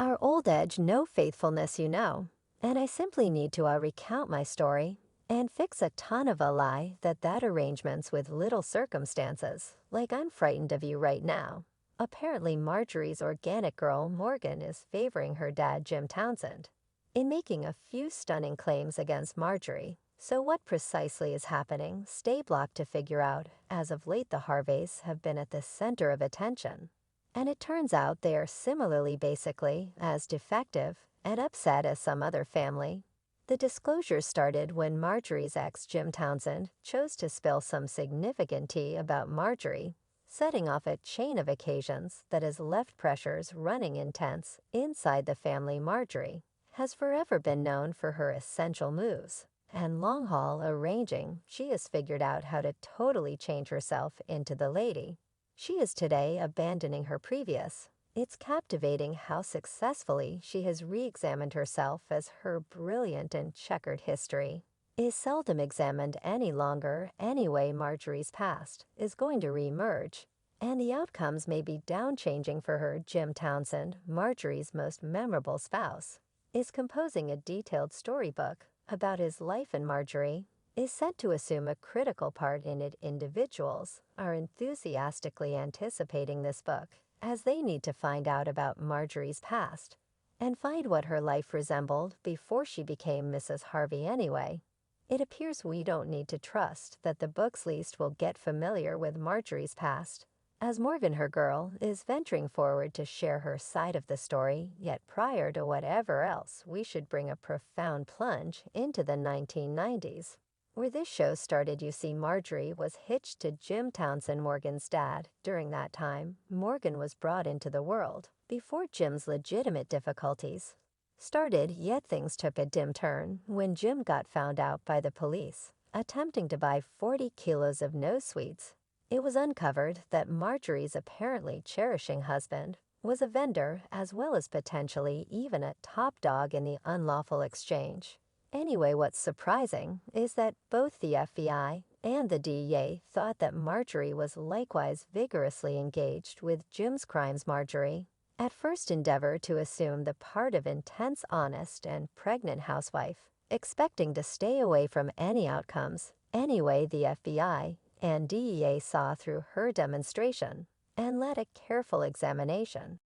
Our old edge, no faithfulness, and I simply need to recount my story and fix a ton of a lie that arrangements with little circumstances, like I'm frightened of you right now. Apparently Marjorie's organic girl, Morgan, is favoring her dad, Jim Townsend, in making a few stunning claims against Marjorie. So what precisely is happening? Stay blocked to figure out. As of late, the Harveys have been at the center of attention. And it turns out they are similarly basically as defective and upset as some other family. The disclosure started when Marjorie's ex, Jim Townsend, chose to spill some significant tea about Marjorie, setting off a chain of occasions that has left pressures running intense inside the family. Marjorie has forever been known for her essential moves and long-haul arranging. She has figured out how to totally change herself into the lady she is today, abandoning her previous. It's captivating how successfully she has re-examined herself, as her brilliant and checkered history is seldom examined any longer. Anyway, Marjorie's past is going to re-emerge, and the outcomes may be down-changing for her. Jim Townsend, Marjorie's most memorable spouse, is composing a detailed storybook about his life, and Marjorie is set to assume a critical part in it. Individuals are enthusiastically anticipating this book, as they need to find out about Marjorie's past and find what her life resembled before she became Mrs. Harvey. Anyway, it appears we don't need to trust that the book's least will get familiar with Marjorie's past, as Morgan, her girl, is venturing forward to share her side of the story. Yet prior to whatever else, we should bring a profound plunge into the 1990s. Where this show started. You see, Marjorie was hitched to Jim Townsend, Morgan's dad. During that time, Morgan was brought into the world before Jim's legitimate difficulties started, yet things took a dim turn when Jim got found out by the police attempting to buy 40 kilos of nose sweets. It was uncovered that Marjorie's apparently cherishing husband was a vendor, as well as potentially even a top dog in the unlawful exchange. Anyway, what's surprising is that both the FBI and the DEA thought that Marjorie was likewise vigorously engaged with Jim's crimes. Marjorie at first endeavored to assume the part of intense, honest, and pregnant housewife, expecting to stay away from any outcomes. Anyway, the FBI and DEA saw through her demonstration and led a careful examination.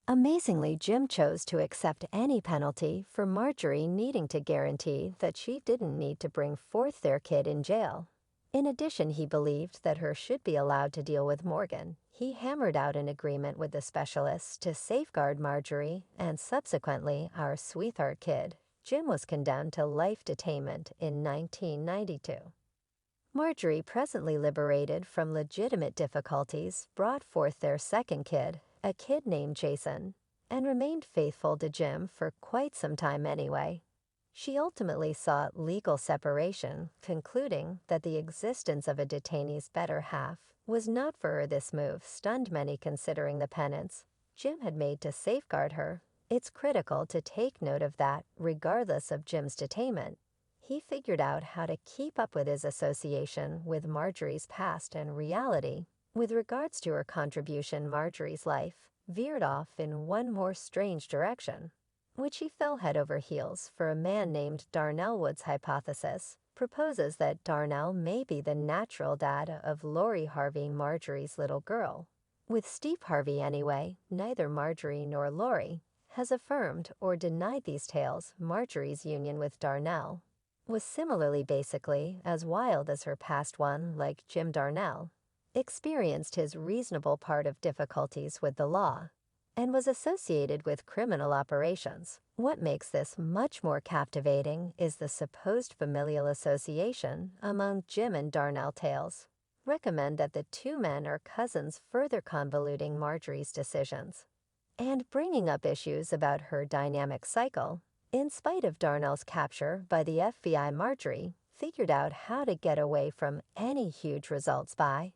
Amazingly, Jim chose to accept any penalty for Marjorie, needing to guarantee that she didn't need to bring forth their kid in jail. In addition, he believed that her should be allowed to deal with Morgan. He hammered out an agreement with the specialists to safeguard Marjorie and subsequently our sweetheart kid. Jim was condemned to life detainment in 1992. Marjorie, presently liberated from legitimate difficulties, brought forth their second kid, a kid named Jason, and remained faithful to Jim for quite some time. Anyway, she ultimately sought legal separation, concluding that the existence of a detainee's better half was not for her. This move stunned many, considering the penance Jim had made to safeguard her. It's critical to take note of that, regardless of Jim's detainment, he figured out how to keep up with his association with Marjorie's past and reality. With regards to her contribution, Marjorie's life veered off in one more strange direction, which he fell head over heels for. A man named Darnell Wood's hypothesis proposes that Darnell may be the natural dad of Lori Harvey, Marjorie's little girl, with Steve Harvey. Anyway, neither Marjorie nor Lori has affirmed or denied these tales. Marjorie's union with Darnell was similarly basically as wild as her past one. Like Jim, Darnell experienced his reasonable part of difficulties with the law and was associated with criminal operations. What makes this much more captivating is the supposed familial association among Jim and Darnell tales. Recommend that the two men are cousins, further convoluting Marjorie's decisions and bringing up issues about her dynamic cycle. In spite of Darnell's capture by the FBI, Marjorie figured out how to get away from any huge results by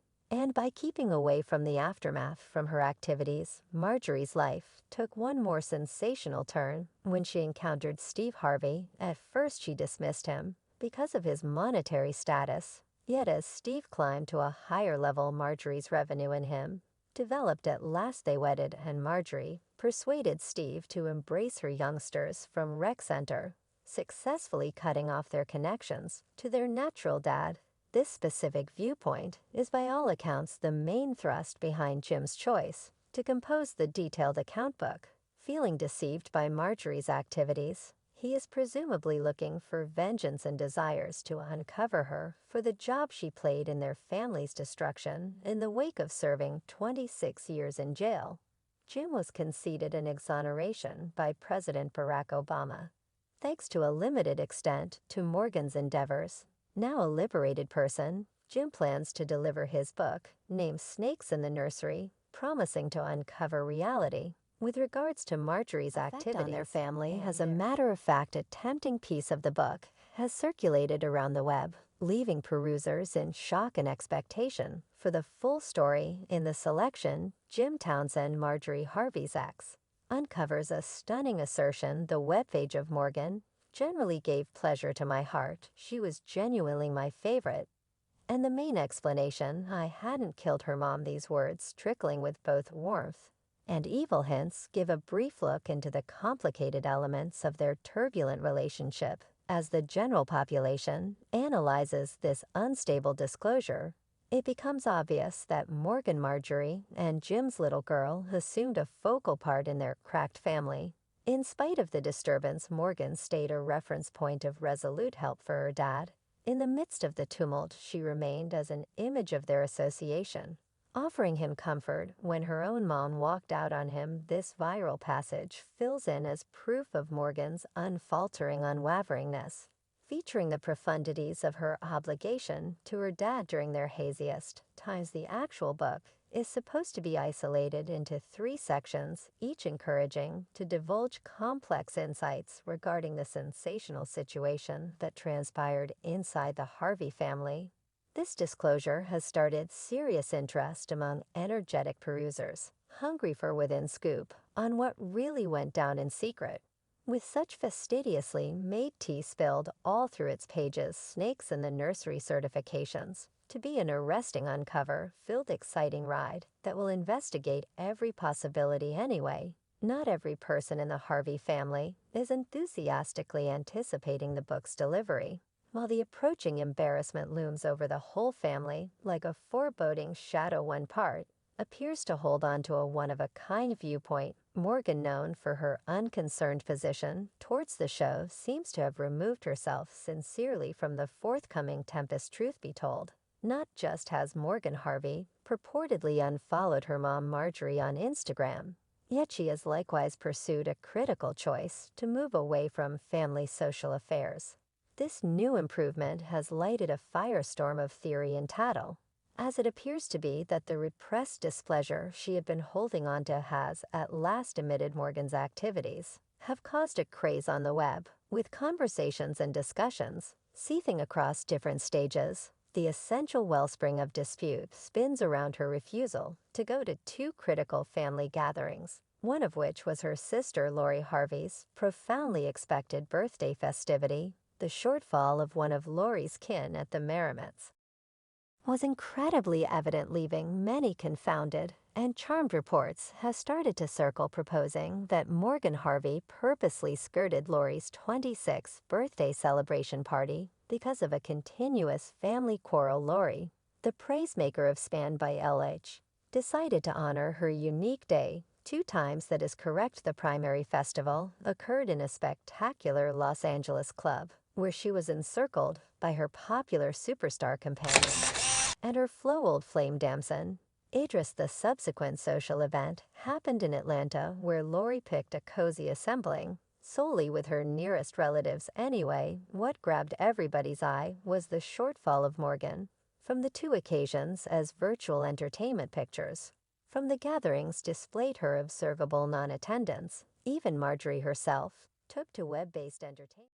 keeping away from the aftermath from her activities. Marjorie's life took one more sensational turn when she encountered Steve Harvey. At first she dismissed him because of his monetary status, yet as Steve climbed to a higher level, Marjorie's revenue in him developed. At last they wedded, and Marjorie persuaded Steve to embrace her youngsters from rec center, successfully cutting off their connections to their natural dad. This specific viewpoint is by all accounts the main thrust behind Jim's choice to compose the detailed account book. Feeling deceived by Marjorie's activities, he is presumably looking for vengeance and desires to uncover her for the job she played in their family's destruction in the wake of serving 26 years in jail. Jim was conceded an exoneration by President Barack Obama, thanks to a limited extent to Morgan's endeavors. Now a liberated person, Jim plans to deliver his book, named Snakes in the Nursery, promising to uncover reality with regards to Marjorie's activities on their family. As a matter-of-fact, a tempting piece of the book has circulated around the web, leaving perusers in shock and expectation for the full story. In the selection, Jim Townsend, Marjorie Harvey's ex, uncovers a stunning assertion: the webpage of Morgan generally gave pleasure to my heart. She was genuinely my favorite. And the main explanation: I hadn't killed her mom. These words, trickling with both warmth and evil hints, give a brief look into the complicated elements of their turbulent relationship. As the general population analyzes this unstable disclosure, it becomes obvious that Morgan Marjorie and Jim's little girl assumed a focal part in their cracked family. In spite of the disturbance, Morgan stayed a reference point of resolute help for her dad. In the midst of the tumult, she remained as an image of their association, offering him comfort when her own mom walked out on him. This viral passage fills in as proof of Morgan's unfaltering unwaveringness, featuring the profundities of her obligation to her dad during their haziest times. The actual book is supposed to be isolated into 3 sections, each encouraging to divulge complex insights regarding the sensational situation that transpired inside the Harvey family. This disclosure has started serious interest among energetic perusers, hungry for within scoop on what really went down in secret. With such fastidiously made tea spilled all through its pages, Snakes in the Nursery certifications to be an arresting uncover-filled exciting ride that will investigate every possibility anyway. Not every person in the Harvey family is enthusiastically anticipating the book's delivery. While the approaching embarrassment looms over the whole family like a foreboding shadow, one part appears to hold on to a one-of-a-kind viewpoint. Morgan, known for her unconcerned position towards the show, seems to have removed herself sincerely from the forthcoming tempest. Truth be told, not just has Morgan Harvey purportedly unfollowed her mom Marjorie on Instagram, yet she has likewise pursued a critical choice to move away from family social affairs. This new improvement has lighted a firestorm of theory and tattle, as it appears to be that the repressed displeasure she had been holding on to has at last emitted. Morgan's activities have caused a craze on the web, with conversations and discussions seething across different stages. The essential wellspring of dispute spins around her refusal to go to 2 critical family gatherings, one of which was her sister Lori Harvey's profoundly expected birthday festivity. The shortfall of one of Lori's kin at the Merriments was incredibly evident, leaving many confounded, and charmed reports have started to circle proposing that Morgan Harvey purposely skirted Lori's 26th birthday celebration party because of a continuous family quarrel. Lori, the praisemaker of Span by LH, decided to honor her unique day 2 times. That is correct. The primary festival occurred in a spectacular Los Angeles club, where she was encircled by her popular superstar companion and her old flame damson, Idris. The subsequent social event happened in Atlanta, where Lori picked a cozy assembling solely with her nearest relatives. Anyway, what grabbed everybody's eye was the shortfall of Morgan from the 2 occasions, as virtual entertainment pictures from the gatherings displayed her observable non-attendance. Even Marjorie herself took to web-based entertainment.